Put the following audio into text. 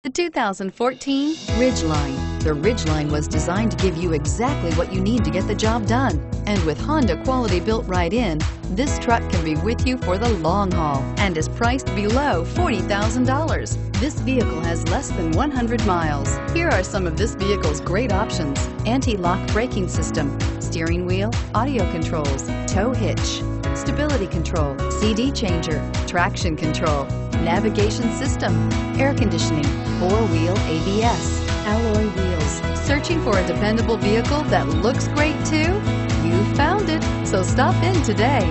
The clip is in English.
The 2014 Ridgeline. The Ridgeline was designed to give you exactly what you need to get the job done. And with Honda quality built right in, this truck can be with you for the long haul and is priced below $40,000. This vehicle has less than 100 miles. Here are some of this vehicle's great options: anti-lock braking system, steering wheel audio controls, tow hitch, stability control, CD changer, traction control, navigation system, air conditioning, four-wheel ABS, alloy wheels. Searching for a dependable vehicle that looks great too? You found it, so stop in today.